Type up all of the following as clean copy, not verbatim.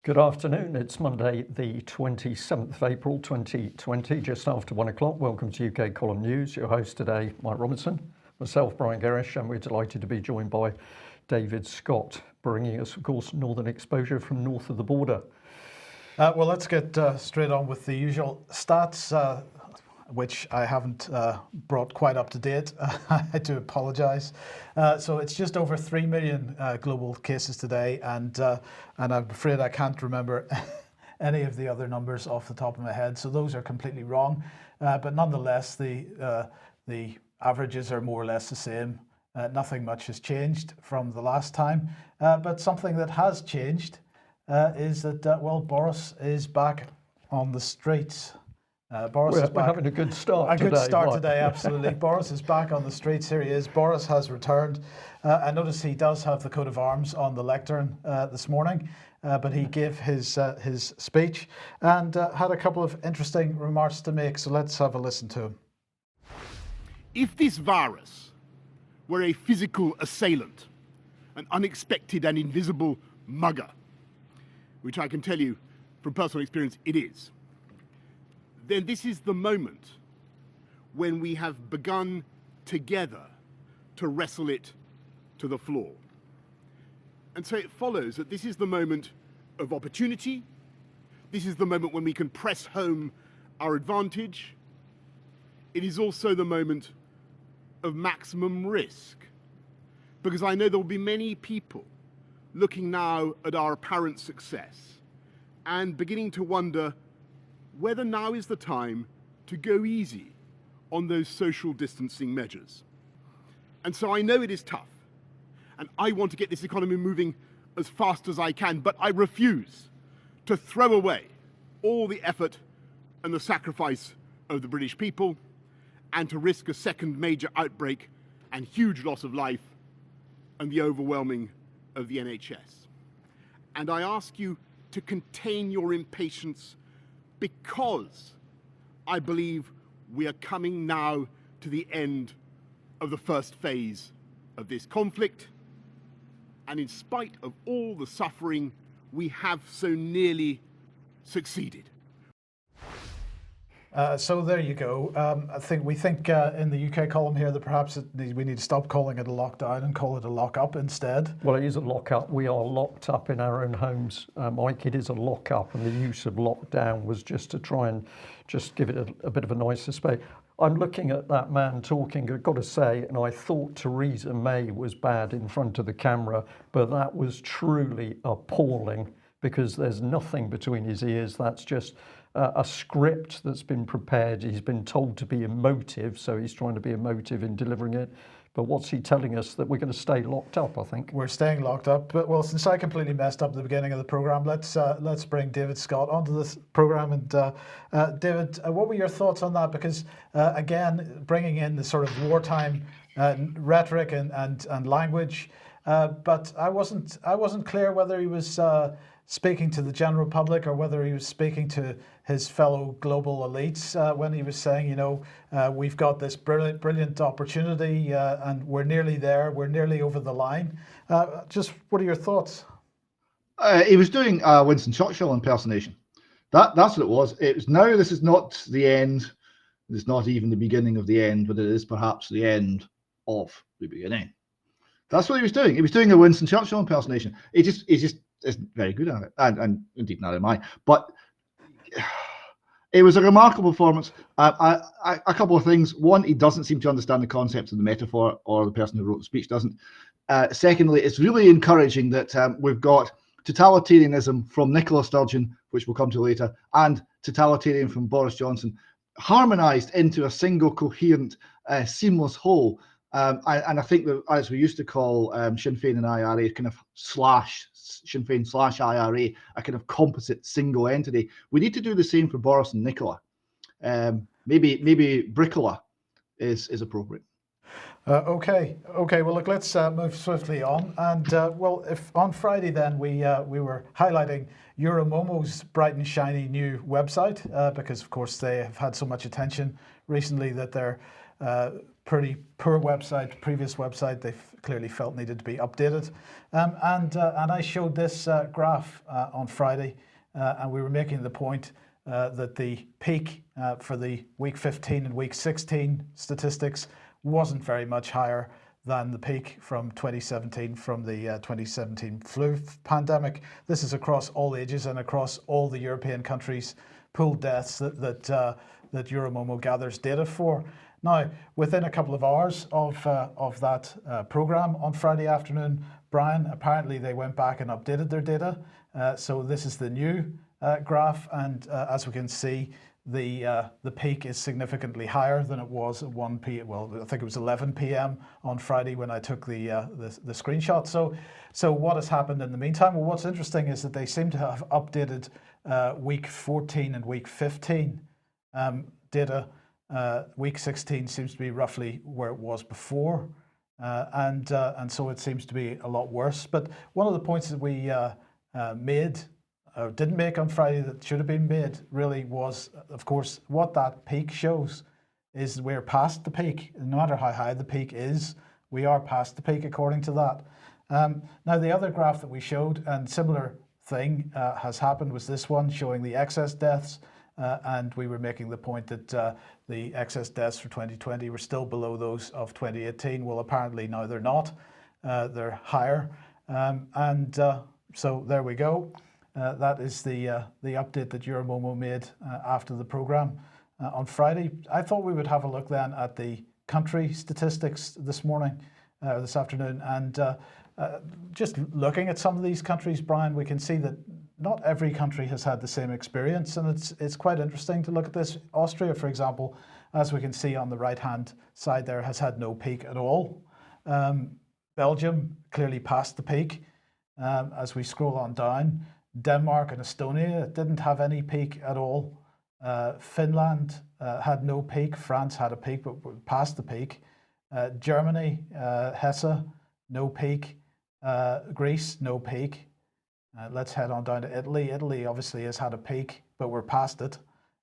Good afternoon. It's Monday, the 27th of April 2020, just after 1 o'clock. Welcome to UK Column News. Your host today, Mike Robinson, myself, Brian Gerrish, and we're delighted to be joined by David Scott, bringing us, of course, northern exposure from north of the border. Well, let's get straight on with the usual stats, which I haven't brought quite up to date. I do apologise. So it's just over 3 million global cases today, and I'm afraid I can't remember any of the other numbers off the top of my head. So those are completely wrong. But nonetheless, the averages are more or less the same. Nothing much has changed from the last time. But something that has changed is that, well, Boris is back on the streets. Boris is back. We're having a good start today. A good start today, absolutely. Boris is back on the streets. Here he is. Boris has returned. I notice he does have the coat of arms on the lectern this morning, but he gave his speech and had a couple of interesting remarks to make. So let's have a listen to him. If this virus were a physical assailant, an unexpected and invisible mugger, which I can tell you from personal experience it is, then this is the moment when we have begun together to wrestle it to the floor. And so it follows that this is the moment of opportunity. This is the moment when we can press home our advantage. It is also the moment of maximum risk, because I know there will be many people looking now at our apparent success and beginning to wonder whether now is the time to go easy on those social distancing measures. And so I know it is tough, and I want to get this economy moving as fast as I can, but I refuse to throw away all the effort and the sacrifice of the British people and to risk a second major outbreak and huge loss of life and the overwhelming of the NHS. And I ask you to contain your impatience, because I believe we are coming now to the end of the first phase of this conflict. And in spite of all the suffering, we have so nearly succeeded. So there you go. We think in the UK column here that perhaps we need to stop calling it a lockdown and call it a lock-up instead. Well, it is a lock-up. We are locked up in our own homes, Mike. It is a lock-up, and the use of lockdown was just to try and just give it a bit of a nicer space. I'm looking at that man talking, I've got to say, and I thought Theresa May was bad in front of the camera, but that was truly appalling, because there's nothing between his ears. That's just a script that's been prepared. He's been told to be emotive, so he's trying to be emotive in delivering it. But what's he telling us? That we're going to stay locked up, I think. We're staying locked up. But, well, since I completely messed up at the beginning of the programme, let's bring David Scott onto this programme. And David, what were your thoughts on that? Because, again, bringing in the sort of wartime rhetoric and language, but I wasn't clear whether he was speaking to the general public or whether he was speaking to his fellow global elites when he was saying, we've got this brilliant opportunity and we're nearly there, we're nearly over the line. Just what are your thoughts? He was doing a Winston Churchill impersonation. That's what it was. It was now, this is not the end. It's not even the beginning of the end, but it is perhaps the end of the beginning. That's what he was doing. He was doing a Winston Churchill impersonation. He just isn't very good at it, and indeed neither am I. But it was a remarkable performance. A couple of things. One, he doesn't seem to understand the concept of the metaphor, or the person who wrote the speech doesn't. Secondly, it's really encouraging that we've got totalitarianism from Nicola Sturgeon, which we'll come to later, and totalitarian from Boris Johnson, harmonised into a single, coherent, seamless whole. And I think that, as we used to call Sinn Féin and IRA, kind of Sinn Féin / IRA, a kind of composite single entity. We need to do the same for Boris and Nicola. Maybe Bricola is appropriate. Okay. Well, look, let's move swiftly on. And well, if on Friday then we were highlighting Euromomo's bright and shiny new website because, of course, they have had so much attention recently that they're pretty poor website, previous website they clearly felt needed to be updated. And I showed this graph on Friday, and we were making the point that the peak for the week 15 and week 16 statistics wasn't very much higher than the peak from 2017 from the 2017 flu pandemic. This is across all ages and across all the European countries, pooled deaths that Euromomo gathers data for. Now, within a couple of hours of that program on Friday afternoon, Brian, apparently they went back and updated their data. So this is the new graph, and as we can see, the peak is significantly higher than it was at 1 p.m. Well, I think it was 11 p.m. on Friday when I took the screenshot. So what has happened in the meantime? Well, what's interesting is that they seem to have updated week 14 and week 15 data. Week 16 seems to be roughly where it was before, and so it seems to be a lot worse. But one of the points that we made, or didn't make on Friday, that should have been made really was, of course, what that peak shows is we're past the peak. No matter how high the peak is, we are past the peak according to that. Now, the other graph that we showed, and similar thing has happened, was this one showing the excess deaths. And we were making the point that the excess deaths for 2020 were still below those of 2018. Well, apparently now they're not. They're higher. So there we go. That is the update that Euromomo made after the program on Friday. I thought we would have a look then at the country statistics this morning, this afternoon. And just looking at some of these countries, Brian, we can see that not every country has had the same experience, and it's quite interesting to look at this. Austria, for example, as we can see on the right-hand side there, has had no peak at all. Belgium clearly passed the peak. As we scroll on down, Denmark and Estonia didn't have any peak at all. Finland had no peak. France had a peak, but passed the peak. Germany, Hesse, no peak. Greece, no peak. Let's head on down to Italy. Italy obviously has had a peak, but we're past it.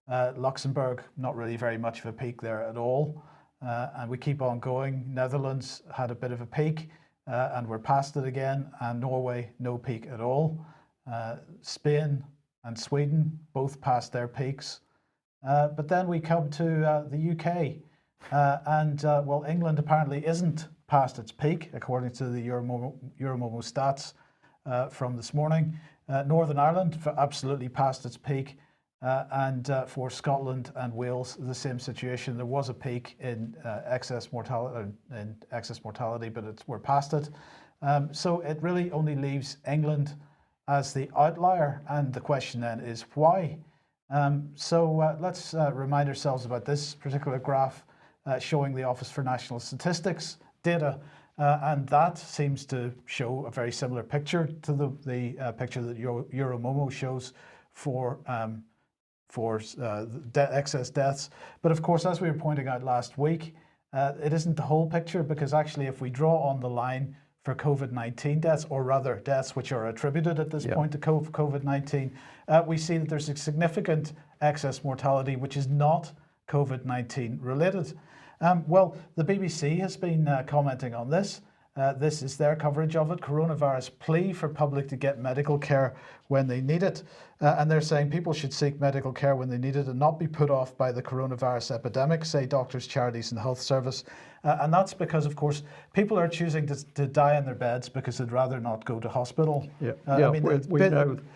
Luxembourg, not really very much of a peak there at all. And we keep on going. Netherlands had a bit of a peak, and we're past it again. And Norway, no peak at all. Spain and Sweden both passed their peaks. But then we come to the UK. Well, England apparently isn't past its peak, according to the Euromomo stats from this morning. Northern Ireland absolutely past its peak, and for Scotland and Wales, the same situation. There was a peak in excess mortality, but we're past it. So it really only leaves England as the outlier, and the question then is why? Let's remind ourselves about this particular graph showing the Office for National Statistics data. And that seems to show a very similar picture to the picture that Euromomo shows for excess deaths. But of course, as we were pointing out last week, it isn't the whole picture, because actually if we draw on the line for COVID-19 deaths, or rather deaths which are attributed at this point to COVID-19, we see that there's a significant excess mortality which is not COVID-19 related. Well, the BBC has been commenting on this. This is their coverage of it. Coronavirus plea for public to get medical care when they need it. And they're saying people should seek medical care when they need it and not be put off by the coronavirus epidemic, say doctors, charities and health service. And that's because, of course, people are choosing to die in their beds because they'd rather not go to hospital. I mean,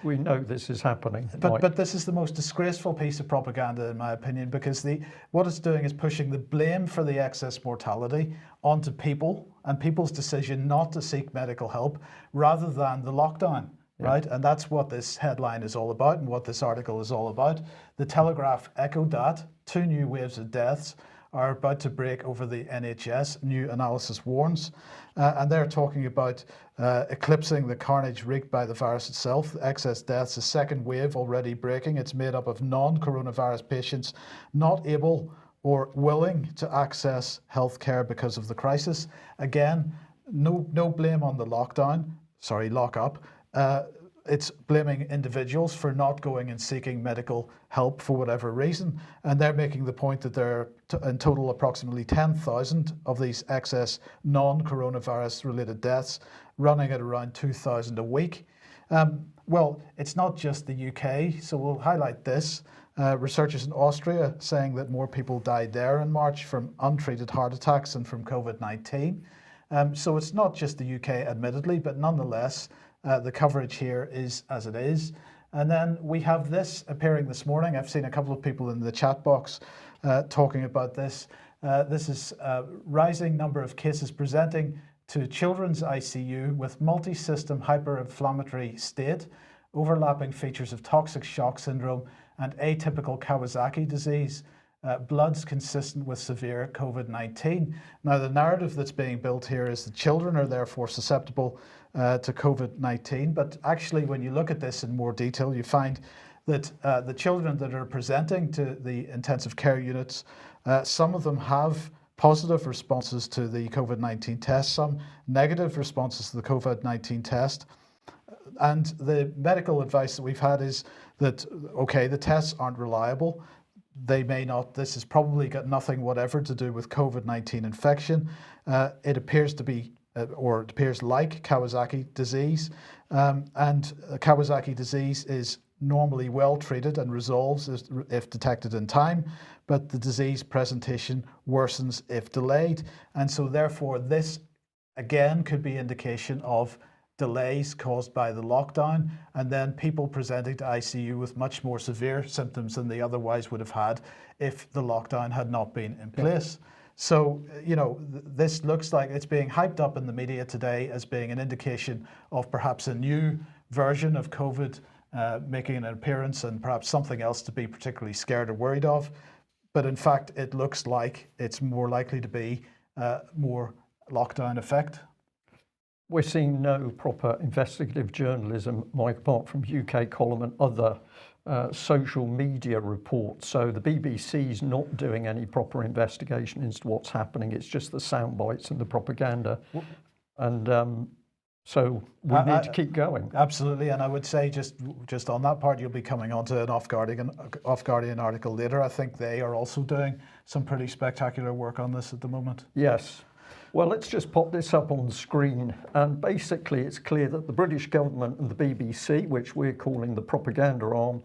we know this is happening. But this is the most disgraceful piece of propaganda, in my opinion, because what it's doing is pushing the blame for the excess mortality onto people and people's decision not to seek medical help rather than the lockdown. Right, and that's what this headline is all about and what this article is all about. The Telegraph echoed that. 2 new waves of deaths are about to break over the NHS, new analysis warns. And they're talking about eclipsing the carnage wreaked by the virus itself. Excess deaths, a second wave already breaking. It's made up of non-coronavirus patients not able or willing to access healthcare because of the crisis. Again, no blame on the lockup. it's blaming individuals for not going and seeking medical help for whatever reason. And they're making the point that there are in total approximately 10,000 of these excess non-coronavirus related deaths, running at around 2,000 a week. Well, it's not just the UK, so we'll highlight this. Researchers in Austria saying that more people died there in March from untreated heart attacks and from COVID-19. So it's not just the UK, admittedly, but nonetheless, the coverage here is as it is. And then we have this appearing this morning. I've seen a couple of people in the chat box talking about this. This is a rising number of cases presenting to children's ICU with multi-system hyperinflammatory state, overlapping features of toxic shock syndrome and atypical Kawasaki disease. Bloods consistent with severe COVID-19. Now, the narrative that's being built here is that children are therefore susceptible to COVID-19, but actually when you look at this in more detail, you find that the children that are presenting to the intensive care units, some of them have positive responses to the COVID-19 test, some negative responses to the COVID-19 test. And the medical advice that we've had is that, okay, the tests aren't reliable. They may not, this has probably got nothing whatever to do with COVID-19 infection. It appears to be, or it appears like Kawasaki disease. And Kawasaki disease is normally well treated and resolves if detected in time, but the disease presentation worsens if delayed. And so therefore this again could be indication of delays caused by the lockdown, and then people presenting to ICU with much more severe symptoms than they otherwise would have had if the lockdown had not been in place. So, you know, this looks like it's being hyped up in the media today as being an indication of perhaps a new version of COVID making an appearance and perhaps something else to be particularly scared or worried of. But in fact, it looks like it's more likely to be more lockdown effect. We're seeing no proper investigative journalism, Mike, apart from UK column and other social media reports. So the BBC's not doing any proper investigation into what's happening. It's just the sound bites and the propaganda. And so we need to keep going. Absolutely, and I would say just on that part, you'll be coming onto an Off Guardian article later. I think they are also doing some pretty spectacular work on this at the moment. Yes. Well, let's just pop this up on the screen. And basically, it's clear that the British government and the BBC, which we're calling the propaganda arm,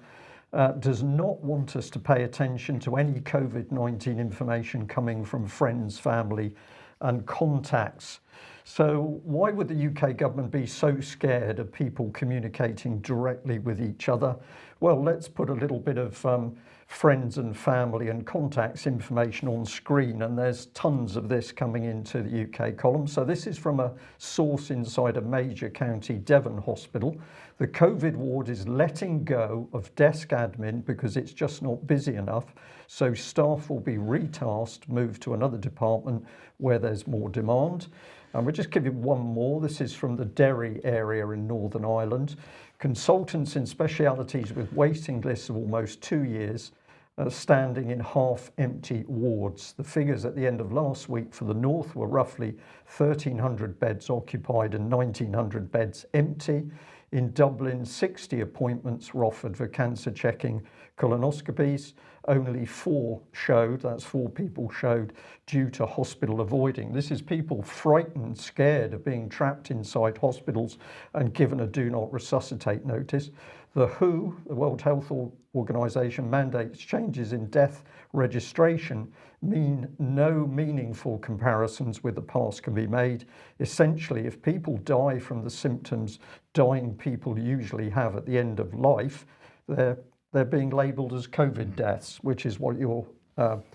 does not want us to pay attention to any COVID-19 information coming from friends, family, and contacts. So why would the UK government be so scared of people communicating directly with each other? Well, let's put a little bit of friends and family and contacts information on screen, and there's tons of this coming into the UK column. So this is from a source inside a major county Devon hospital. The COVID ward is letting go of desk admin because it's just not busy enough. So staff will be retasked, moved to another department where there's more demand. And we'll just give you one more. This is from the Derry area in Northern Ireland. Consultants in specialities with waiting lists of almost 2 years standing in half-empty wards. The figures at the end of last week for the North were roughly 1,300 beds occupied and 1,900 beds empty. In Dublin, 60 appointments were offered for cancer checking colonoscopies. Only 4 showed, that's 4 people showed, due to hospital avoiding. This is people frightened, scared of being trapped inside hospitals and given a do not resuscitate notice. The WHO, the World Health Organization, mandates changes in death registration mean no meaningful comparisons with the past can be made. Essentially, if people die from the symptoms dying people usually have at the end of life, they're being labelled as COVID deaths, which is what you're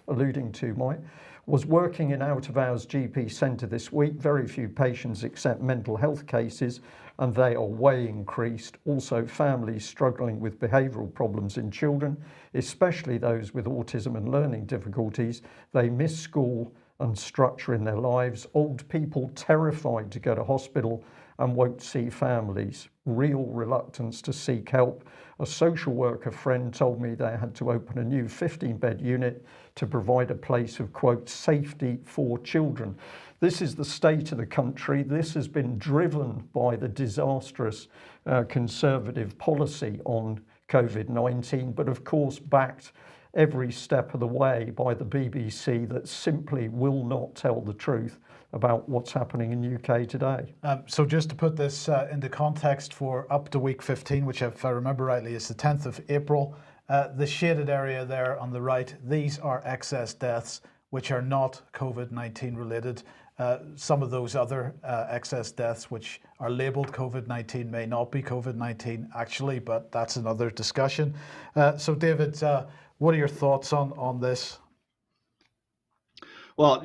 alluding to, Mike. Was working in out-of-hours GP centre this week. Very few patients accept mental health cases, and they are way increased. Also, families struggling with behavioural problems in children, especially those with autism and learning difficulties. They miss school and structure in their lives. Old people terrified to go to hospital and won't see families. Real reluctance to seek help. A social worker friend told me they had to open a new 15-bed unit to provide a place of, quote, safety for children. This is the state of the country. This has been driven by the disastrous Conservative policy on COVID-19, but of course backed every step of the way by the BBC that simply will not tell the truth about what's happening in UK today. So just to put this into context, for up to week 15, which if I remember rightly is the 10th of April, the shaded area there on the right, these are excess deaths which are not COVID-19 related. Some of those other excess deaths which are labelled COVID-19 may not be COVID-19 actually, but that's another discussion. So David, what are your thoughts on this? Well,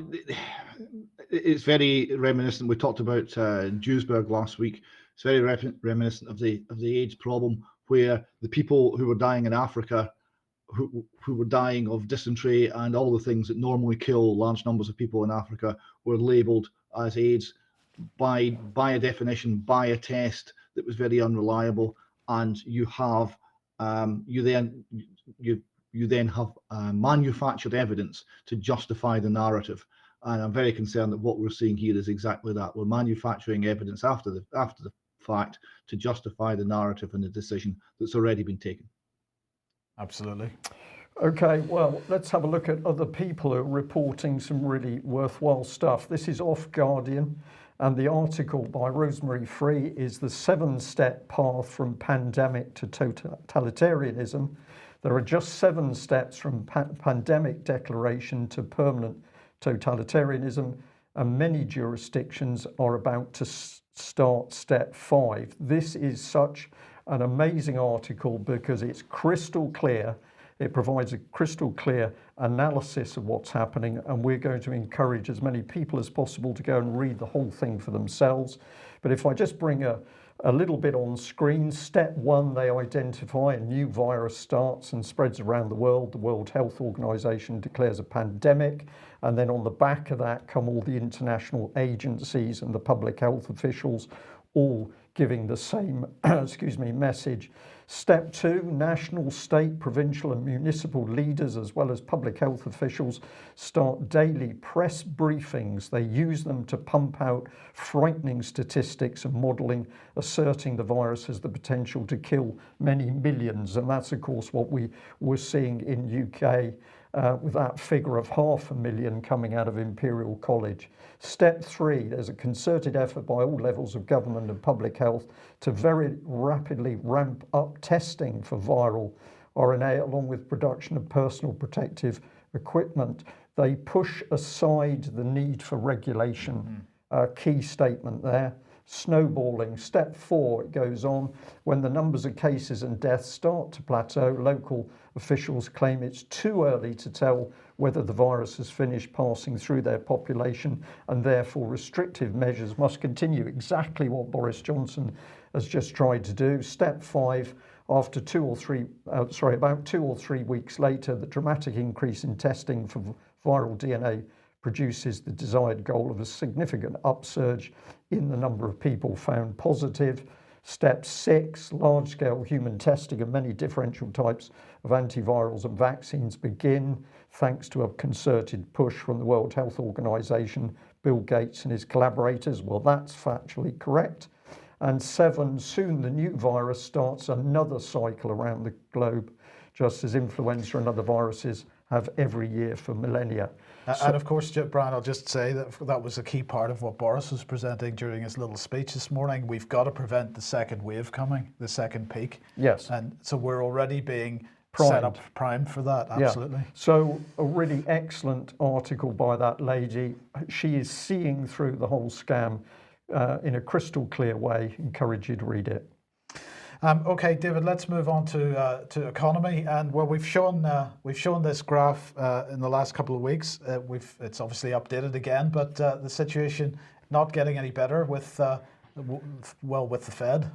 it's very reminiscent. We talked about Duisburg last week. It's very reminiscent of the AIDS problem, where the people who were dying in Africa, who were dying of dysentery and all the things that normally kill large numbers of people in Africa, were labelled as AIDS by a definition, by a test that was very unreliable, and you then have manufactured evidence to justify the narrative. And I'm very concerned that what we're seeing here is exactly that. We're manufacturing evidence after the fact to justify the narrative and the decision that's already been taken. Absolutely. Okay, well, let's have a look at other people who are reporting some really worthwhile stuff. This is off Guardian, and the article by Rosemary Free is the 7-step path from pandemic to totalitarianism. There are just 7 steps from pandemic declaration to permanent totalitarianism, and many jurisdictions are about to start step 5. This is such an amazing article because it's crystal clear. It provides a crystal clear analysis of what's happening, and we're going to encourage as many people as possible to go and read the whole thing for themselves. But if I just bring a little bit on screen, step 1, they identify a new virus starts and spreads around the world. The World Health Organization declares a pandemic, and then on the back of that come all the international agencies and the public health officials, all giving the same message. Step 2, national, state, provincial and municipal leaders as well as public health officials start daily press briefings. They use them to pump out frightening statistics and modelling, asserting the virus has the potential to kill many millions. And that's of course what we were seeing in UK with that figure of 500,000 coming out of Imperial College. Step 3, there's a concerted effort by all levels of government and public health to very rapidly ramp up testing for viral RNA along with production of personal protective equipment. They push aside the need for regulation. Key statement there. Snowballing. Step 4, it goes on, when the numbers of cases and deaths start to plateau, local officials claim it's too early to tell whether the virus has finished passing through their population, and therefore restrictive measures must continue. Exactly what Boris Johnson has just tried to do. Step 5, after about 2 or 3 weeks later, the dramatic increase in testing for viral DNA produces the desired goal of a significant upsurge in the number of people found positive. Step 6, large-scale human testing of many differential types of antivirals and vaccines begin, thanks to a concerted push from the World Health Organization, Bill Gates and his collaborators. Well, that's factually correct. And 7, soon the new virus starts another cycle around the globe, just as influenza and other viruses have every year for millennia. And of course, Brian, I'll just say that was a key part of what Boris was presenting during his little speech this morning. We've got to prevent the second wave coming, the second peak. Yes. And so we're already being primed for that, absolutely. Yeah. So a really excellent article by that lady. She is seeing through the whole scam in a crystal clear way. Encourage you to read it. Okay, David, let's move on to economy. And well, we've shown this graph in the last couple of weeks. It's obviously updated again, but the situation not getting any better with the Fed.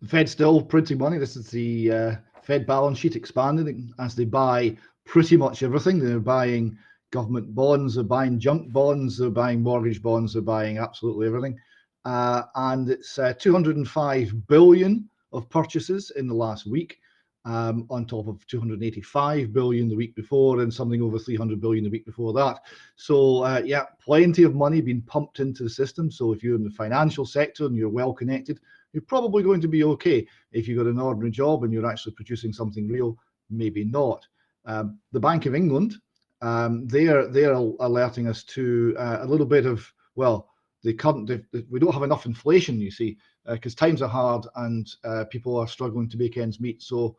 The Fed's still printing money. This is the Fed balance sheet expanding as they buy pretty much everything. They're buying government bonds, they're buying junk bonds, they're buying mortgage bonds, they're buying absolutely everything. and it's 205 billion of purchases in the last week, on top of 285 billion the week before, and something over 300 billion the week before that. So yeah, plenty of money being pumped into the system. So if you're in the financial sector and you're well connected, you're probably going to be okay. If you've got an ordinary job and you're actually producing something real, maybe not. The Bank of England, they're alerting us to a little bit of, well, we don't have enough inflation, you see, because times are hard and people are struggling to make ends meet. So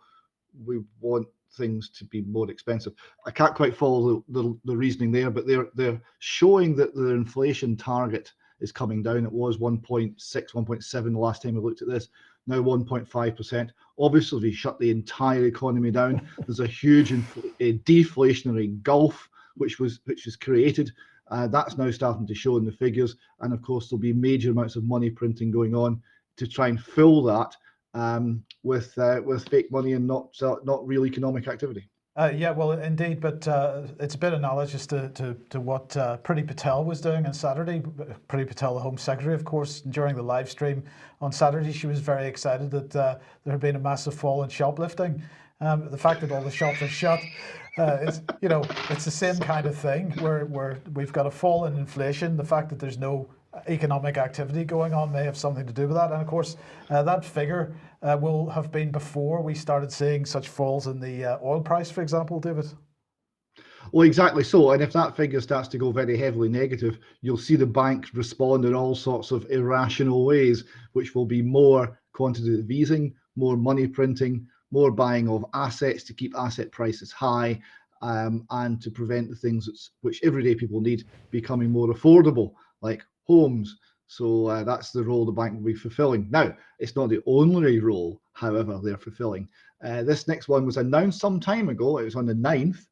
we want things to be more expensive. I can't quite follow the reasoning there, but they're showing that the inflation target is coming down. It was 1.6, 1.7 the last time we looked at this. Now 1.5%. Obviously, if you shut the entire economy down, there's a huge deflationary gulf which was created. That's now starting to show in the figures, and of course there'll be major amounts of money printing going on to try and fill that with fake money and not real economic activity. Yeah, well, indeed, but it's a bit analogous to what Priti Patel was doing on Saturday. Priti Patel, the Home Secretary, of course, during the live stream on Saturday, she was very excited that there had been a massive fall in shoplifting. The fact that all the shops are shut, it's the same kind of thing where we've got a fall in inflation. The fact that there's no economic activity going on may have something to do with that. And of course, that figure will have been before we started seeing such falls in the oil price, for example, David. Well, exactly so. And if that figure starts to go very heavily negative, you'll see the bank respond in all sorts of irrational ways, which will be more quantitative easing, more money printing, more buying of assets to keep asset prices high, and to prevent the things which everyday people need becoming more affordable, like homes. So that's the role the bank will be fulfilling. Now, it's not the only role, however, they're fulfilling. This next one was announced some time ago. It was on the 9th.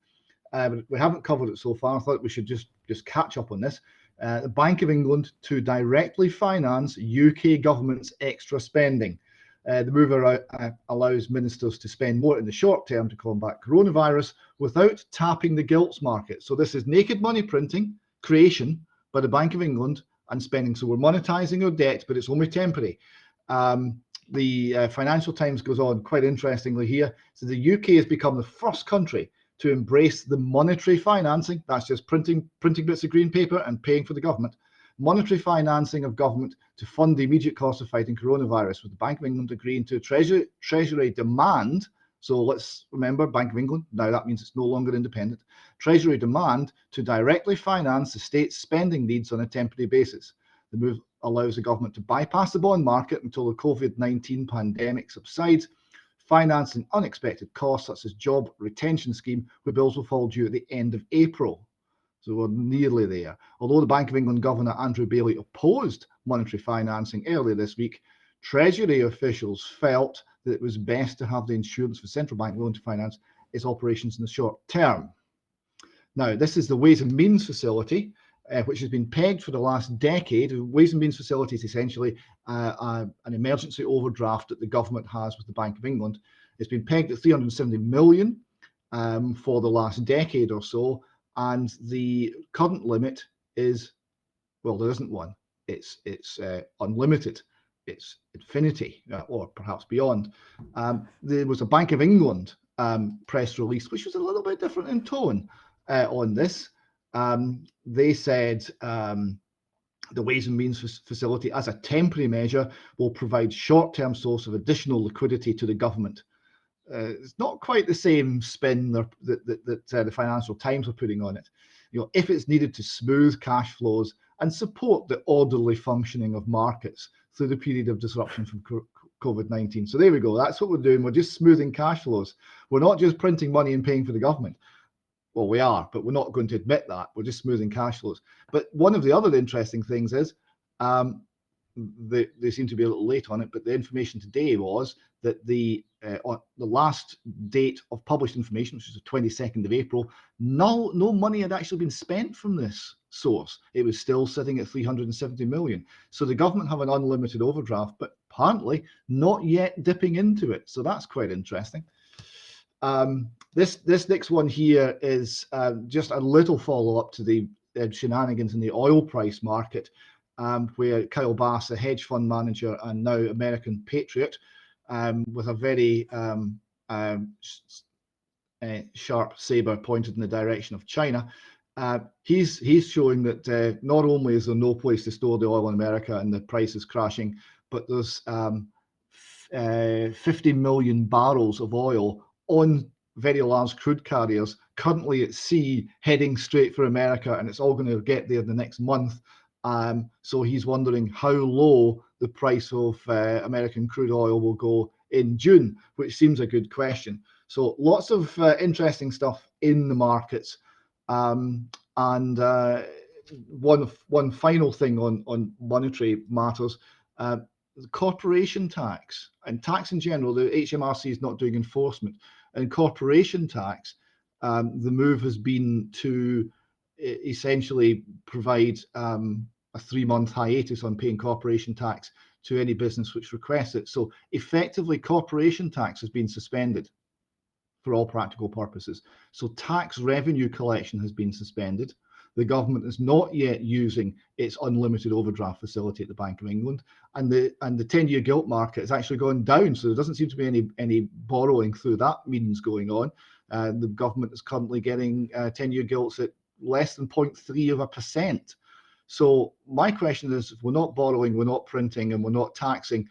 But we haven't covered it so far. I thought we should just catch up on this. The Bank of England to directly finance UK government's extra spending. The move allows ministers to spend more in the short term to combat coronavirus without tapping the gilts market. So this is naked money printing, creation by the Bank of England, and spending. So we're monetizing our debt, but it's only temporary. The Financial Times goes on quite interestingly here. So the UK has become the first country to embrace the monetary financing, that's just printing bits of green paper and paying for the government, monetary financing of government to fund the immediate cost of fighting coronavirus, with the Bank of England agreeing to a Treasury demand. So let's remember, Bank of England, now that means it's no longer independent, Treasury demand to directly finance the state's spending needs on a temporary basis. The move allows the government to bypass the bond market until the COVID-19 pandemic subsides, financing unexpected costs such as job retention scheme, where bills will fall due at the end of April. So we're nearly there. Although the Bank of England Governor Andrew Bailey opposed monetary financing earlier this week, Treasury officials felt that it was best to have the insurance for central bank loan to finance its operations in the short term. Now, this is the Ways and Means Facility, which has been pegged for the last decade. The Ways and Means Facility is essentially an emergency overdraft that the government has with the Bank of England. It's been pegged at 370 million for the last decade or so, and the current limit is, well, there isn't one. It's unlimited. It's infinity, or perhaps beyond. There was a Bank of England press release, which was a little bit different in tone on this. They said the Ways and Means Facility, as a temporary measure, will provide short-term source of additional liquidity to the government. It's not quite the same spin that the Financial Times are putting on it. If it's needed to smooth cash flows and support the orderly functioning of markets through the period of disruption from COVID-19. So there we go. That's what we're doing. We're just smoothing cash flows. We're not just printing money and paying for the government. Well, we are, but we're not going to admit that. We're just smoothing cash flows. But one of the other interesting things is, they seem to be a little late on it, but the information today was that the last date of published information, which was the 22nd of April, no money had actually been spent from this source. It was still sitting at 370 million. So the government have an unlimited overdraft, but apparently not yet dipping into it. So that's quite interesting. This next one here is just a little follow-up to the shenanigans in the oil price market. where Kyle Bass, the hedge fund manager and now American patriot, with a very sharp saber pointed in the direction of China, he's showing that not only is there no place to store the oil in America and the price is crashing, but there's 50 million barrels of oil on very large crude carriers currently at sea heading straight for America, and it's all going to get there the next month. So he's wondering how low the price of American crude oil will go in June, which seems a good question. So lots of interesting stuff in the markets. And one final thing on monetary matters, the corporation tax and tax in general. The HMRC is not doing enforcement, and corporation tax. The move has been to essentially provide a 3-month hiatus on paying corporation tax to any business which requests it. So effectively, corporation tax has been suspended for all practical purposes. So tax revenue collection has been suspended. The government is not yet using its unlimited overdraft facility at the Bank of England, and the 10-year gilt market has actually gone down. So there doesn't seem to be any borrowing through that means going on. The government is currently getting 10-year gilts at less than 0.3%. So my question is, if we're not borrowing, we're not printing, and we're not taxing,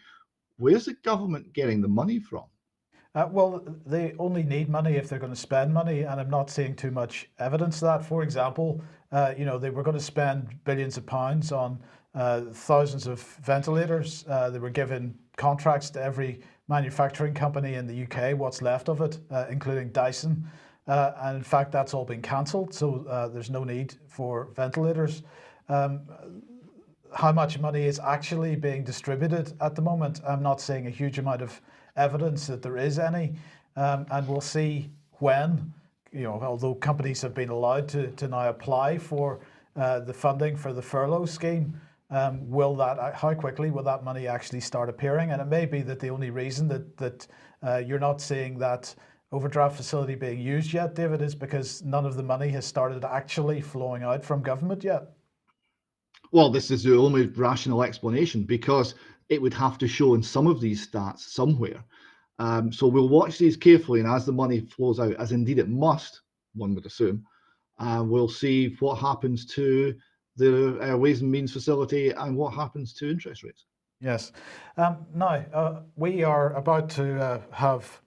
where's the government getting the money from? Well, they only need money if they're going to spend money, and I'm not seeing too much evidence of that. For example, they were going to spend billions of pounds on thousands of ventilators. They were given contracts to every manufacturing company in the UK, what's left of it, including Dyson. And in fact, that's all been cancelled, so there's no need for ventilators. How much money is actually being distributed at the moment? I'm not seeing a huge amount of evidence that there is any, and we'll see when, although companies have been allowed to now apply for the funding for the furlough scheme, how quickly will that money actually start appearing? And it may be that the only reason that you're not seeing that overdraft facility being used yet, David, is because none of the money has started actually flowing out from government yet. Well, this is the only rational explanation, because it would have to show in some of these stats somewhere. So we'll watch these carefully, and as the money flows out, as indeed it must, one would assume, we'll see what happens to the Ways and Means facility and what happens to interest rates. Yes. Now, we are about to have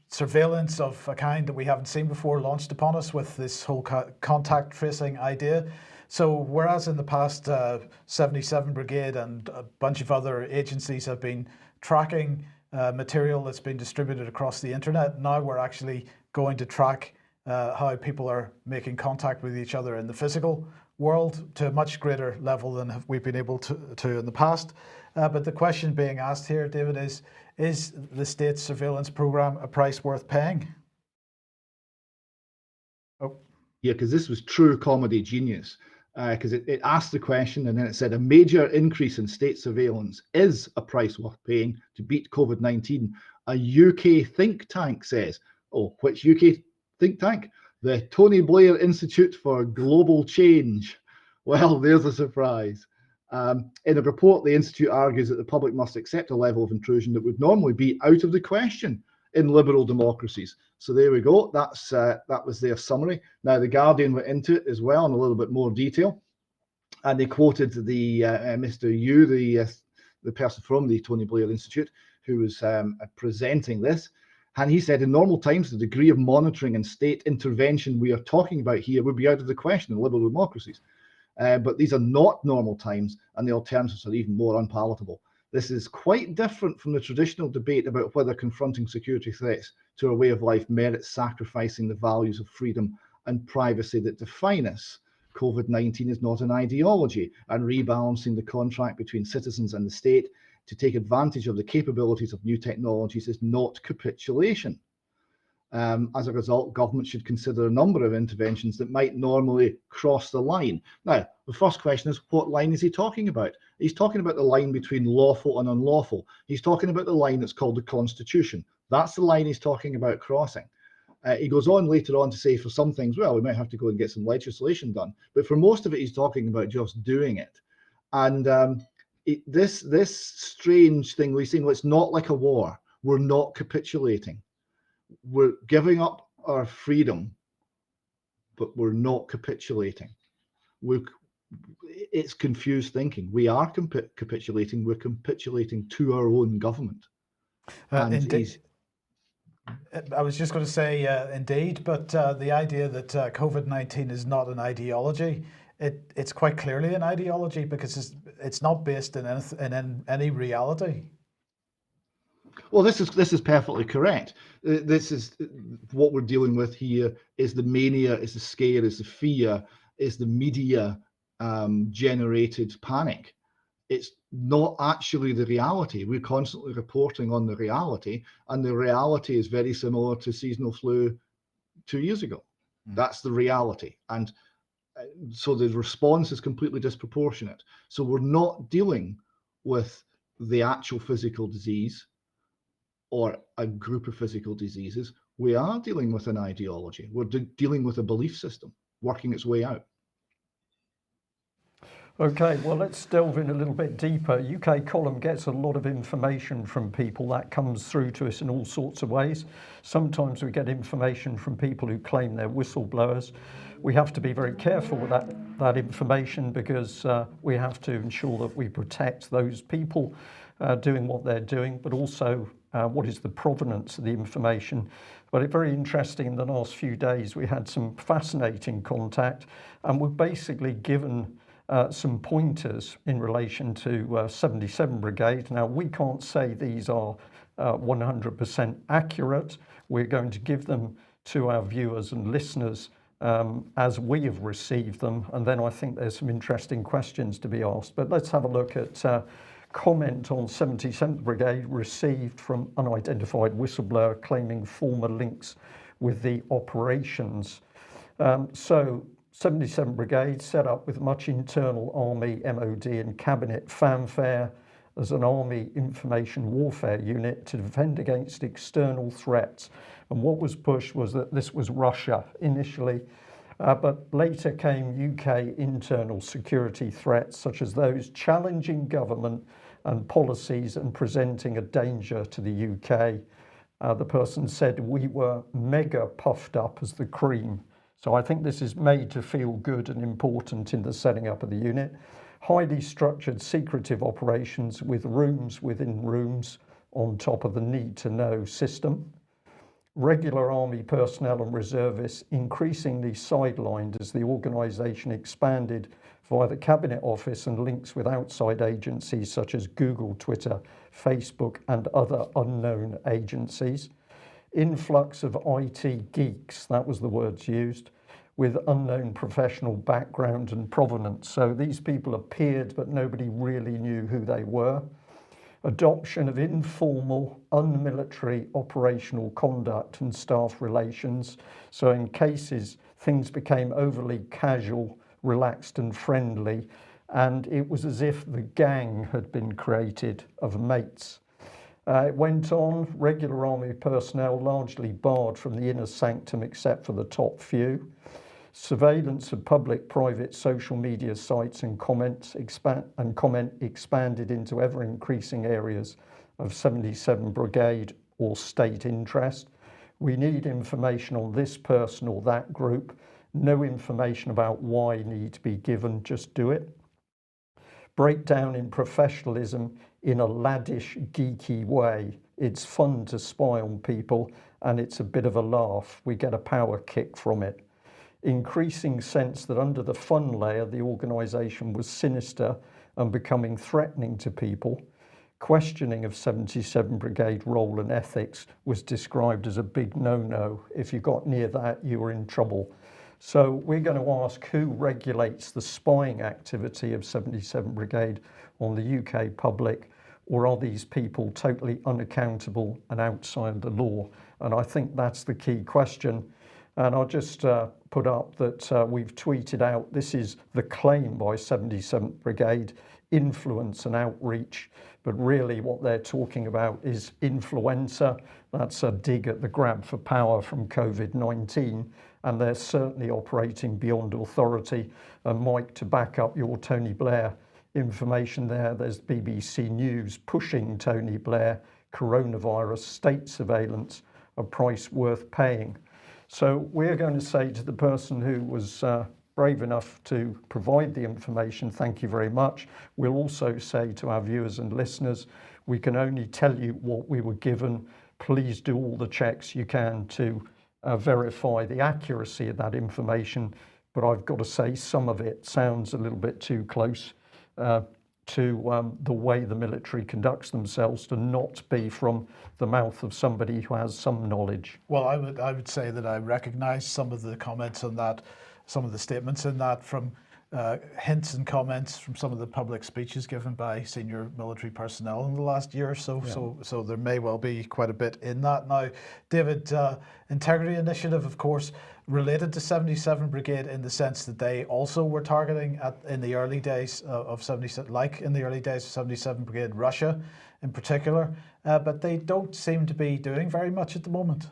surveillance of a kind that we haven't seen before launched upon us with this whole contact tracing idea. So whereas in the past 77 Brigade and a bunch of other agencies have been tracking material that's been distributed across the internet, now we're actually going to track how people are making contact with each other in the physical world to a much greater level than we've been able to in the past. But the question being asked here, David, is the state's surveillance program a price worth paying? Oh. Yeah, because this was true comedy genius. Because it asked the question and then it said a major increase in state surveillance is a price worth paying to beat COVID-19. A UK think tank says. Oh, which UK think tank? The Tony Blair Institute for Global Change. Well, there's a surprise. In a report, the Institute argues that the public must accept a level of intrusion that would normally be out of the question in liberal democracies. So there we go. That was their summary. Now, The Guardian went into it as well in a little bit more detail, and they quoted the Mr. Yu, the person from the Tony Blair Institute, who was presenting this. And he said, in normal times, the degree of monitoring and state intervention we are talking about here would be out of the question in liberal democracies. But these are not normal times, and the alternatives are even more unpalatable. This is quite different from the traditional debate about whether confronting security threats to our way of life merits sacrificing the values of freedom and privacy that define us. COVID-19 is not an ideology, and rebalancing the contract between citizens and the state to take advantage of the capabilities of new technologies is not capitulation. As a result, government should consider a number of interventions that might normally cross the line. Now, the first question is, what line is he talking about? He's talking about the line between lawful and unlawful. He's talking about the line that's called the Constitution. That's the line he's talking about crossing. He goes on later on to say for some things, well, we might have to go and get some legislation done. But for most of it, he's talking about just doing it. And this strange thing we're seeing, well, it's not like a war. We're not capitulating. We're giving up our freedom, but we're not capitulating. It's confused thinking. We are capitulating. We're capitulating to our own government. And I was just going to say, indeed, but the idea that COVID-19 is not an ideology, it's quite clearly an ideology because it's not based in any reality. Well, this is perfectly correct. This is what we're dealing with here. Is the mania, is the scare, is the fear, is the media generated panic. It's not actually the reality. We're constantly reporting on the reality, and the reality is very similar to seasonal flu 2 years ago. That's the reality. And so the response is completely disproportionate. So we're not dealing with the actual physical disease or a group of physical diseases. We are dealing with an ideology. We're dealing with a belief system working its way out. Okay, well, let's delve in a little bit deeper. UK Column gets a lot of information from people that comes through to us in all sorts of ways. Sometimes we get information from people who claim they're whistleblowers. We have to be very careful with that information because we have to ensure that we protect those people doing what they're doing, but also what is the provenance of the information. But it's very interesting, in the last few days we had some fascinating contact, and we're basically given some pointers in relation to 77 Brigade. Now, we can't say these are 100% accurate. We're going to give them to our viewers and listeners as we have received them, and then I think there's some interesting questions to be asked. But let's have a look at comment on 77th Brigade received from unidentified whistleblower claiming former links with the operations. So 77 Brigade set up with much internal Army, MOD and Cabinet fanfare as an Army information warfare unit to defend against external threats. And what was pushed was that this was Russia initially, but later came UK internal security threats, such as those challenging government and policies and presenting a danger to the UK. The person said we were mega puffed up as the cream. So I think this is made to feel good and important in the setting up of the unit. Highly structured, secretive operations with rooms within rooms on top of the need to know system. Regular Army personnel and reservists increasingly sidelined as the organisation expanded via the Cabinet Office and links with outside agencies such as Google, Twitter, Facebook and other unknown agencies. Influx of IT geeks, that was the words used, with unknown professional background and provenance. So these people appeared, but nobody really knew who they were. Adoption of informal, unmilitary operational conduct and staff relations. So in cases, things became overly casual, relaxed and friendly, and it was as if the gang had been created of mates. It went on, regular Army personnel largely barred from the inner sanctum except for the top few. Surveillance of public, private, social media sites and comment expanded into ever-increasing areas of 77 Brigade or state interest. We need information on this person or that group. No information about why need to be given, just do it. Breakdown in professionalism in a laddish, geeky way. It's fun to spy on people and it's a bit of a laugh. We get a power kick from it. Increasing sense that under the fun layer, the organisation was sinister and becoming threatening to people. Questioning of 77 Brigade role and ethics was described as a big no-no. If you got near that, you were in trouble. So we're going to ask who regulates the spying activity of 77 Brigade on the UK public, or are these people totally unaccountable and outside the law? And I think that's the key question. And I'll just put up that we've tweeted out, this is the claim by 77th Brigade influence and outreach, but really what they're talking about is influenza. That's a dig at the grab for power from COVID-19, and they're certainly operating beyond authority. And Mike, to back up your Tony Blair information there's BBC News pushing Tony Blair, coronavirus, state surveillance, a price worth paying. So we're going to say to the person who was brave enough to provide the information, thank you very much. We'll also say to our viewers and listeners, we can only tell you what we were given. Please do all the checks you can to verify the accuracy of that information. But I've got to say some of it sounds a little bit too close to the way the military conducts themselves to not be from the mouth of somebody who has some knowledge. Well, I would say that I recognise some of the comments on that, some of the statements in that from hints and comments from some of the public speeches given by senior military personnel in the last year or so. Yeah. So there may well be quite a bit in that. Now, David, Integrity Initiative, of course, related to 77 Brigade in the sense that they also were targeting in the early days of 77, like in the early days of 77 Brigade, Russia in particular, but they don't seem to be doing very much at the moment.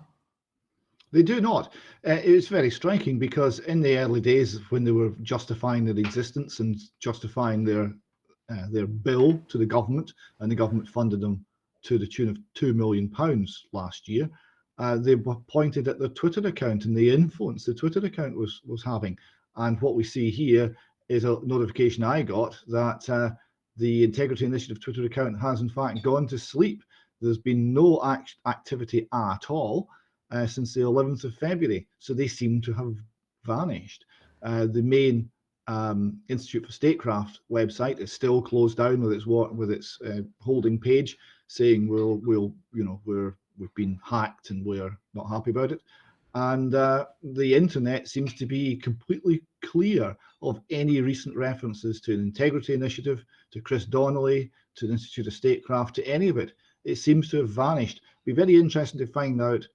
They do not. It's very striking because in the early days when they were justifying their existence and justifying their bill to the government, and the government funded them to the tune of £2 million last year, they were pointed at their Twitter account and the influence the Twitter account was having. And what we see here is a notification I got that the Integrity Initiative Twitter account has in fact gone to sleep. There's been no activity at all since the 11th of February. So they seem to have vanished. The main Institute for Statecraft website is still closed down with its holding page saying we've been hacked and we're not happy about it. And the internet seems to be completely clear of any recent references to an Integrity Initiative, to Chris Donnelly, to the Institute of Statecraft, to any of it. It seems to have vanished. It'd be very interesting to find out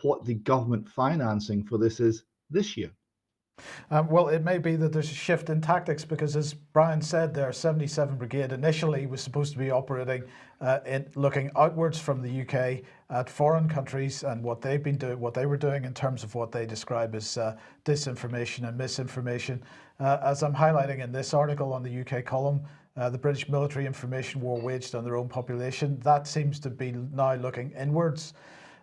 what the government financing for this is this year. Well, it may be that there's a shift in tactics because, as Brian said, their 77 Brigade initially was supposed to be operating looking outwards from the UK at foreign countries and what they've been doing, what they were doing in terms of what they describe as disinformation and misinformation. As I'm highlighting in this article on the UK column, the British military information war waged on their own population, that seems to be now looking inwards.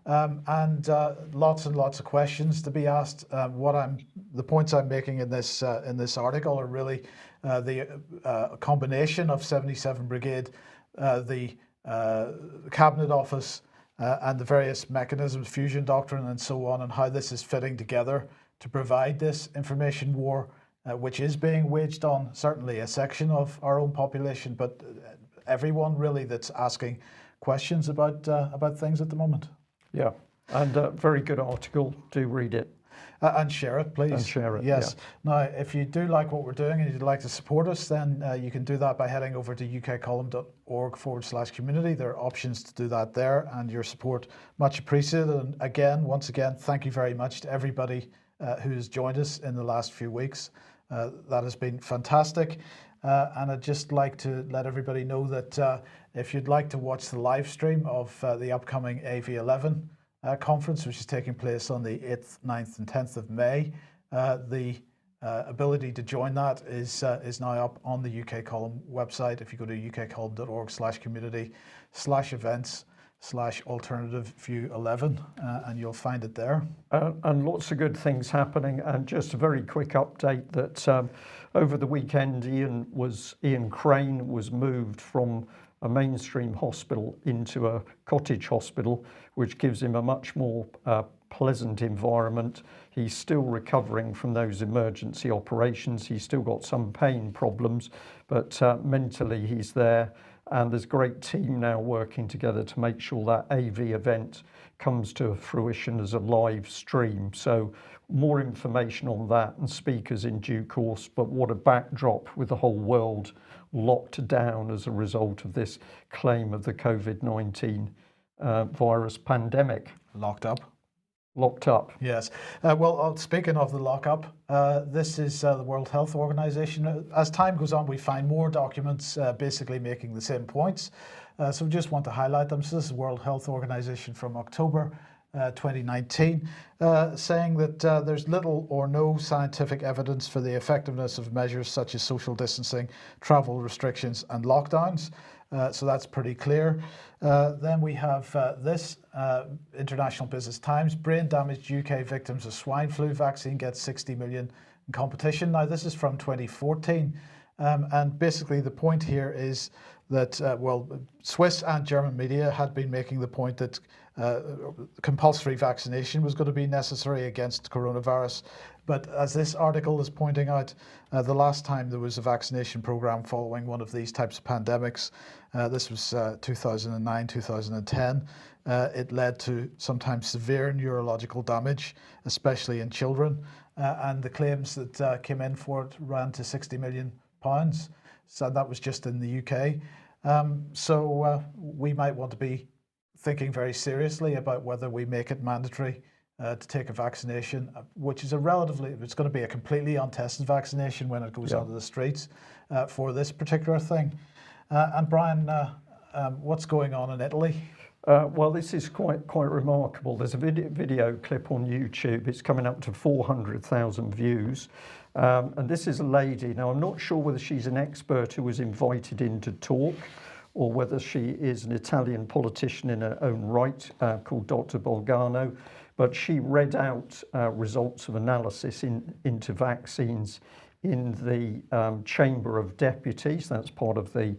And lots and lots of questions to be asked. The points I'm making in this article are really the combination of 77 Brigade, the Cabinet Office, and the various mechanisms, fusion doctrine, and so on, and how this is fitting together to provide this information war, which is being waged on certainly a section of our own population, but everyone really that's asking questions about things at the moment. Yeah, and a very good article. Do read it. And share it, please. And share it, yes. Yeah. Now, if you do like what we're doing and you'd like to support us, then you can do that by heading over to ukcolumn.org/community. There are options to do that there, and your support much appreciated. And again, once again, thank you very much to everybody who has joined us in the last few weeks. That has been fantastic. And I'd just like to let everybody know that if you'd like to watch the live stream of the upcoming AV11 conference, which is taking place on the 8th, 9th and 10th of May, the ability to join that is now up on the UK Column website. If you go to ukcolumn.org/community/events/alternative view 11, and you'll find it there. And lots of good things happening. And just a very quick update that over the weekend, Ian Crane was moved from a mainstream hospital into a cottage hospital, which gives him a much more pleasant environment. He's still recovering from those emergency operations. He's still got some pain problems, but mentally he's there. And there's a great team now working together to make sure that AV event comes to fruition as a live stream. So more information on that and speakers in due course. But what a backdrop with the whole world locked down as a result of this claim of the COVID-19 virus pandemic. Locked up. locked up. Yes. Well, speaking of the lockup, this is the World Health Organization. As time goes on, we find more documents basically making the same points. So we just want to highlight them. So this is World Health Organization from October 2019, saying that there's little or no scientific evidence for the effectiveness of measures such as social distancing, travel restrictions, and lockdowns. So that's pretty clear. Then we have this International Business Times: brain damaged UK victims of swine flu vaccine gets 60 million in competition. Now this is from 2014, and basically the point here is that Swiss and German media had been making the point that compulsory vaccination was going to be necessary against coronavirus. But as this article is pointing out, the last time there was a vaccination program following one of these types of pandemics, this was 2009, 2010, it led to sometimes severe neurological damage, especially in children. And the claims that came in for it ran to £60 million. So that was just in the UK. So we might want to be thinking very seriously about whether we make it mandatory to take a vaccination, which is it's going to be a completely untested vaccination when it goes onto the streets for this particular thing. And Brian, what's going on in Italy? Well, this is quite remarkable. There's a video clip on YouTube. It's coming up to 400,000 views. And this is a lady. Now, I'm not sure whether she's an expert who was invited in to talk, or whether she is an Italian politician in her own right, called Dr. Bolgano. But she read out results of analysis into vaccines in the Chamber of Deputies. That's part of the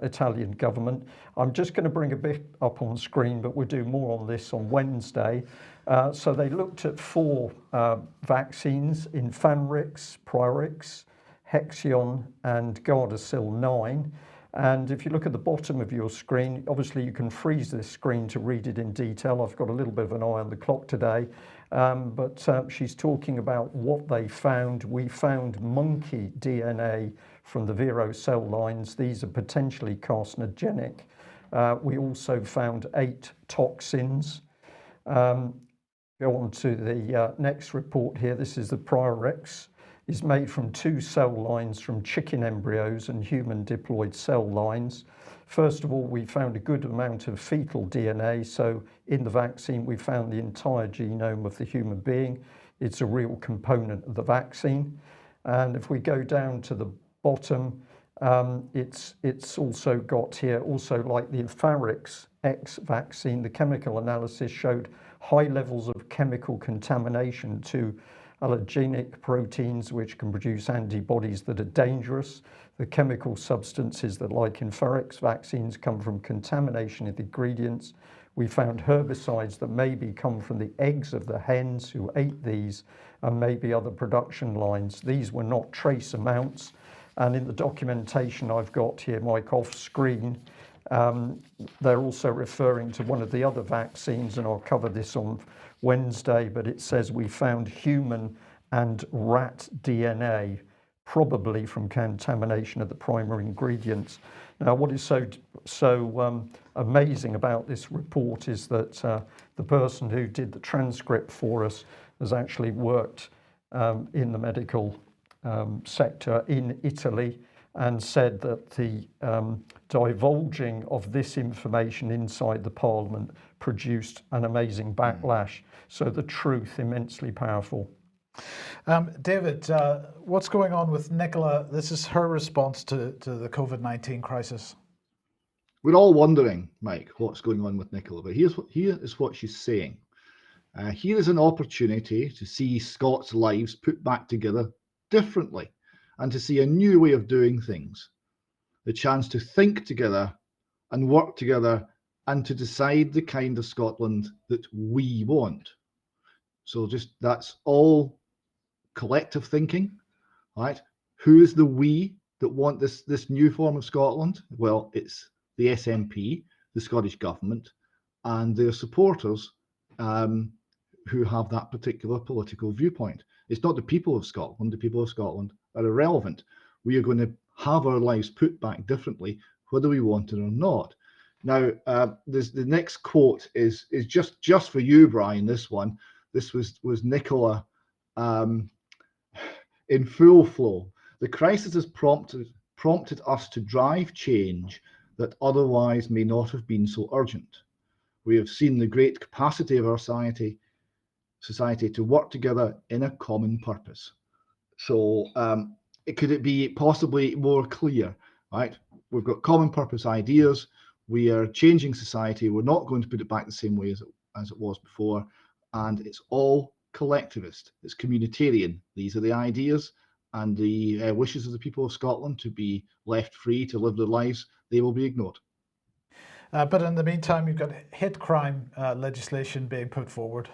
Italian government. I'm just going to bring a bit up on screen, but we'll do more on this on Wednesday. So they looked at 4 vaccines: Infanrix, Priorix, Hexion, and Gardasil 9. And if you look at the bottom of your screen, obviously you can freeze this screen to read it in detail. I've got a little bit of an eye on the clock today, but she's talking about what they found. We found monkey DNA from the Vero cell lines. These are potentially carcinogenic. We also found 8 toxins. Go on to the next report here. This is the Priorix. Is made from 2 cell lines from chicken embryos and human diploid cell lines. First of all, we found a good amount of fetal DNA. So in the vaccine, we found the entire genome of the human being. It's a real component of the vaccine. And if we go down to the bottom, it's also got here, also like the Infanrix X vaccine, the chemical analysis showed high levels of chemical contamination to allergenic proteins, which can produce antibodies that are dangerous. The chemical substances that, like Infanrix vaccines, come from contamination of the ingredients. We found herbicides that maybe come from the eggs of the hens who ate these, and maybe other production lines. These were not trace amounts. And in the documentation I've got here, Mike, off screen, they're also referring to one of the other vaccines, and I'll cover this on Wednesday, but it says we found human and rat DNA, probably from contamination of the primary ingredients. Now, what is so amazing about this report is that the person who did the transcript for us has actually worked in the medical sector in Italy, and said that the divulging of this information inside the parliament produced an amazing backlash. So the truth, immensely powerful. David, what's going on with Nicola? This is her response to the COVID-19 crisis. We're all wondering, Mike, what's going on with Nicola, but here is what she's saying. Here is an opportunity to see Scots' lives put back together differently, and to see a new way of doing things. The chance to think together and work together, and to decide the kind of Scotland that we want. So just, that's all collective thinking, right? Who is the we that want this new form of Scotland? Well, it's the SNP, the Scottish Government, and their supporters who have that particular political viewpoint. It's not the people of Scotland. The people of Scotland are irrelevant. We are going to have our lives put back differently, whether we want it or not. Now, the next quote is just for you, Brian, this one. This was Nicola in full flow. The crisis has prompted us to drive change that otherwise may not have been so urgent. We have seen the great capacity of our society to work together in a common purpose. So could it be possibly more clear, right? We've got common purpose ideas. We are changing society. We're not going to put it back the same way as it was before. And it's all collectivist. It's communitarian. These are the ideas and the wishes of the people of Scotland to be left free to live their lives. They will be ignored. But in the meantime, you've got hate crime legislation being put forward.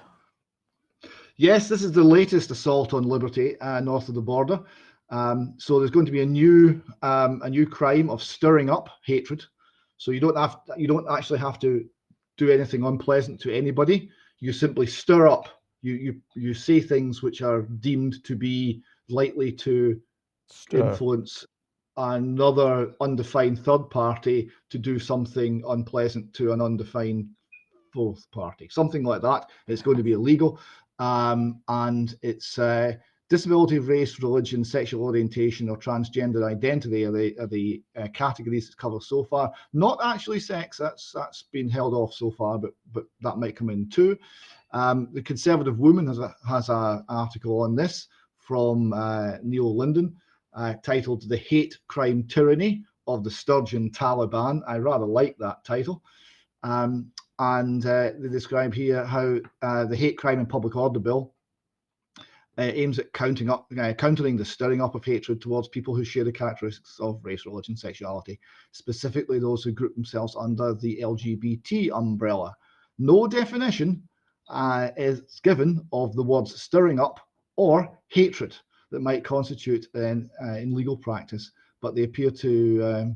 Yes, this is the latest assault on liberty north of the border. So there's going to be a new crime of stirring up hatred. So you don't actually have to do anything unpleasant to anybody. You simply stir up. You say things which are deemed to be likely to influence another undefined third party to do something unpleasant to an undefined fourth party, something like that. It's going to be illegal, and it's disability, race, religion, sexual orientation, or transgender identity are the categories it's covered so far. Not actually sex. That's been held off so far, but that might come in too. The Conservative Woman has an article on this from Neil Linden, titled "The Hate Crime Tyranny of the Sturgeon Taliban." I rather like that title. And they describe here how the Hate Crime and Public Order Bill aims at countering the stirring up of hatred towards people who share the characteristics of race, religion, sexuality, specifically those who group themselves under the LGBT umbrella. No definition is given of the words stirring up or hatred that might constitute in legal practice, but they appear to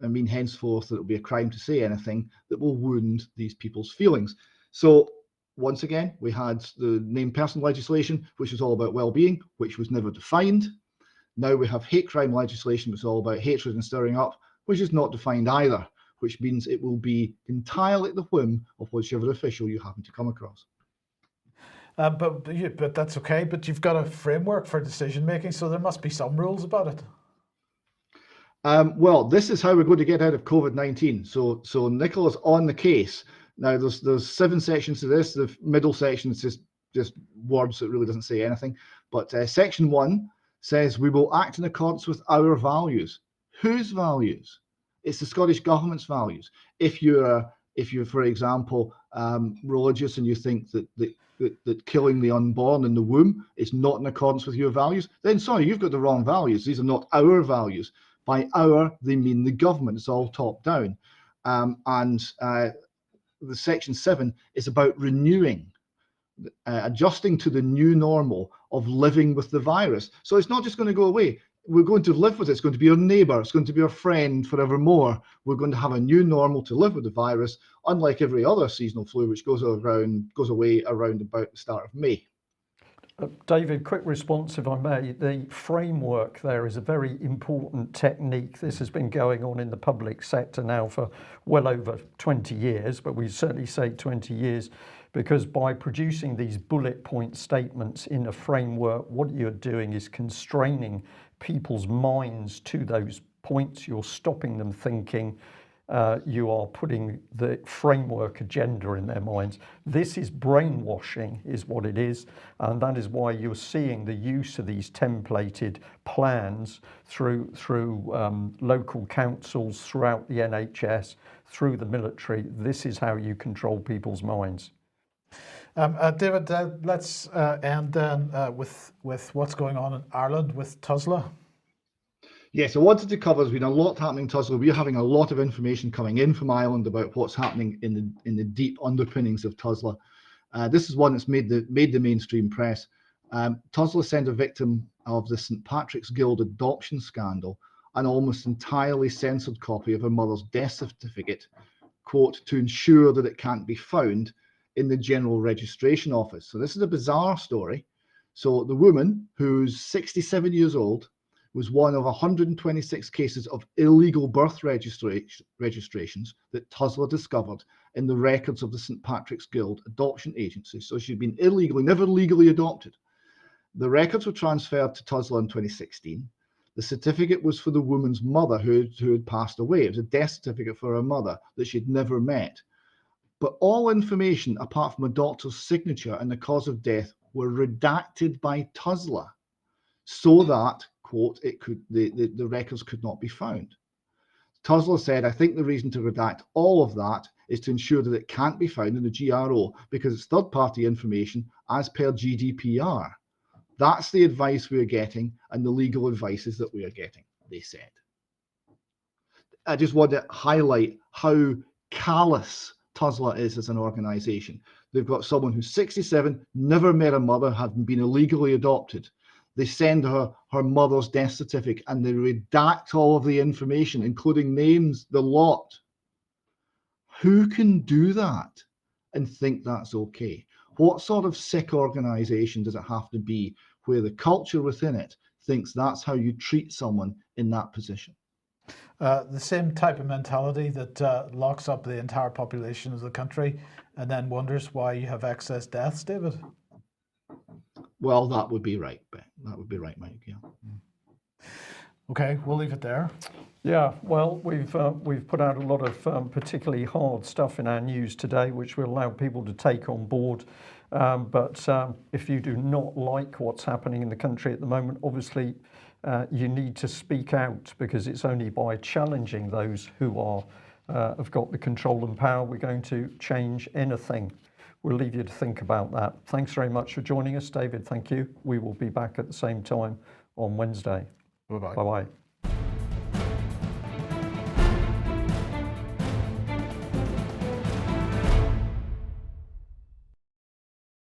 mean henceforth that it will be a crime to say anything that will wound these people's feelings. So once again, we had the named person legislation, which was all about well-being, which was never defined. Now we have hate crime legislation, which is all about hatred and stirring up, which is not defined either, which means it will be entirely at the whim of whichever official you happen to come across. But that's okay. But you've got a framework for decision making, so there must be some rules about it. Well, this is how we're going to get out of COVID-19. So Nicola's on the case. Now, there's 7 sections to this. The middle section is just words that really doesn't say anything. But section 1 says we will act in accordance with our values. Whose values? It's the Scottish Government's values. If you're, for example, religious and you think that killing the unborn in the womb is not in accordance with your values, then sorry, you've got the wrong values. These are not our values. By our, they mean the government. It's all top down. The section 7 is about renewing, adjusting to the new normal of living with the virus. So it's not just going to go away. We're going to live with it. It's going to be our neighbour. It's going to be our friend forevermore. We're going to have a new normal to live with the virus, unlike every other seasonal flu, which goes away around about the start of May. David, quick response, if I may. The framework there is a very important technique. This has been going on in the public sector now for well over 20 years, but we certainly say 20 years, because by producing these bullet point statements in a framework, what you're doing is constraining people's minds to those points. You're stopping them thinking. You are putting the framework agenda in their minds. This is brainwashing, is what it is, and that is why you're seeing the use of these templated plans through local councils, throughout the NHS, through the military. This is how you control people's minds. David, let's end then with what's going on in Ireland with TUSLA. Yes, I wanted to cover, there's been a lot happening in TUSLA. We're having a lot of information coming in from Ireland about what's happening in the deep underpinnings of TUSLA. This is one that's made the mainstream press. TUSLA sent a victim of the St Patrick's Guild adoption scandal an almost entirely censored copy of her mother's death certificate, quote, to ensure that it can't be found in the General Registration Office. So this is a bizarre story. So the woman, who's 67 years old, was one of 126 cases of illegal birth registrations that Tusla discovered in the records of the St. Patrick's Guild adoption agency. So she'd been illegally, never legally adopted. The records were transferred to Tusla in 2016. The certificate was for the woman's mother who had passed away. It was a death certificate for her mother that she'd never met. But all information apart from a doctor's signature and the cause of death were redacted by Tusla so that, quote, the records could not be found. Tusla said, I think the reason to redact all of that is to ensure that it can't be found in the GRO because it's third-party information as per GDPR. That's the advice we are getting and the legal advices that we are getting, they said. I just want to highlight how callous Tusla is as an organization. They've got someone who's 67, never met a mother, having been illegally adopted. They send her mother's death certificate and they redact all of the information, including names, the lot. Who can do that and think that's okay? What sort of sick organization does it have to be where the culture within it thinks that's how you treat someone in that position? The same type of mentality that locks up the entire population of the country and then wonders why you have excess deaths, David? Well, that would be right, Ben. That would be right, Mike, yeah. Okay, we'll leave it there. Yeah, well, we've put out a lot of particularly hard stuff in our news today, which will allow people to take on board. But if you do not like what's happening in the country at the moment, obviously you need to speak out, because it's only by challenging those who are have got the control and power we're going to change anything. We'll leave you to think about that. Thanks very much for joining us, David. Thank you. We will be back at the same time on Wednesday. Bye-bye. Bye-bye.